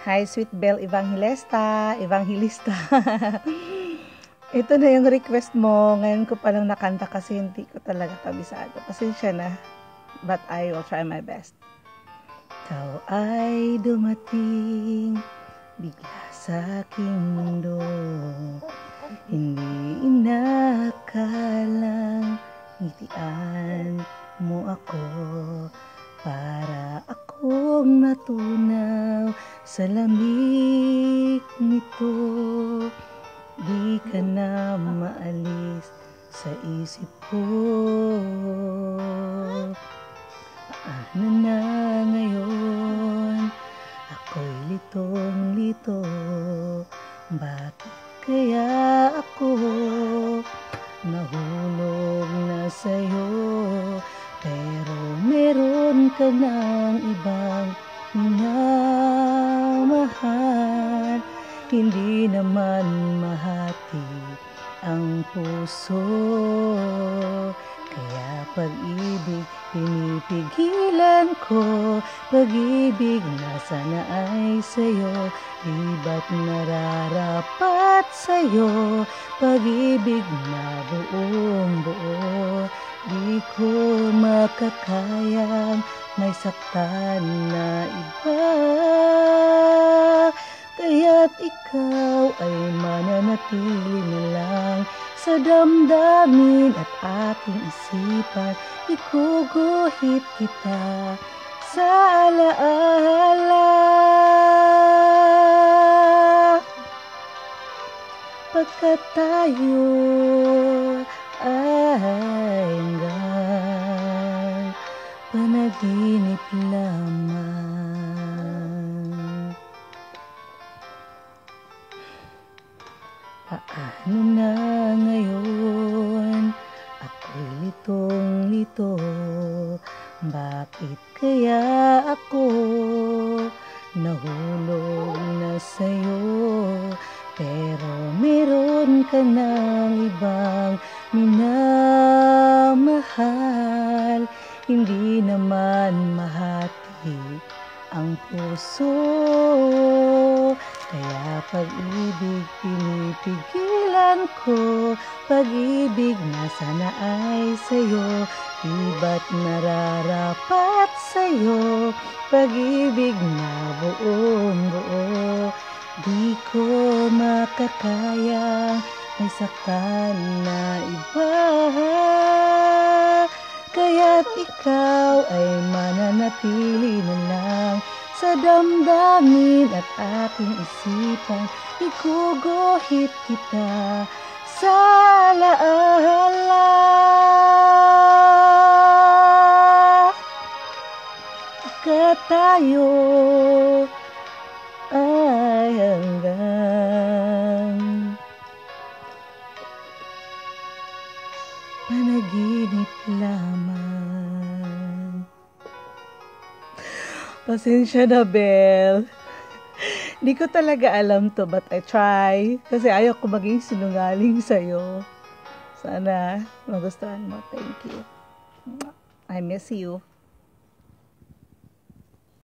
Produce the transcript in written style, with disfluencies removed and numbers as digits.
Hi, Sweet Belle Evangelista. Ito na yung request mo. Ngayon ko palang nakanta kasi hindi ko talaga kabisado. Pasensya na. But I will try my best. Ikaw ay dumating bigla sa aking mundo. Hindi inakalang ngitian mo ako. Para akong natunaw sa lamig nito. Di ka na maalis sa isip ko. Paano na ngayon? Ako'y litong-lito. Bakit kaya ako nahulog na sa'yo? Pero meron ka ng ibang minamahal. Hindi naman mahati ang puso. Kaya pag-ibig pinipigilan ko. Pag-ibig na sana ay sa'yo. Di ba't nararapat sa'yo? Pag-ibig na buong buo. Di ko makakayang may saktan na iba. Kaya't ikaw ay mananatili na lang sa damdamin at aking isipan. Iguguhit kita sa alaala. Pagkat tayo ay hanggang panaginip lamang. Paano na ngayon? Ako'y litong-lito. Bakit kaya ako nahulog na sa'yo? Pero meron ka ng ibang minamahal. Hindi naman mahati ang puso. Kaya pag-ibig pinipigilan ko. Pag-ibig na sana ay sa'yo. Di ba't nararapat sa'yo? Pag-ibig na buong buo. Di ko makakaya may saktan na iba. Kaya't ikaw ay mananatili na lang sa damdamin at ating isipan. Iguguhit kita sa alaala. Pagkat tayo ay hanggang panaginip lamang. Pasensya na, Belle. Di ko talaga alam to, but I try. Kasi ayaw ko maging sinungaling sa'yo. Sana magustuhan mo. Thank you. I miss you.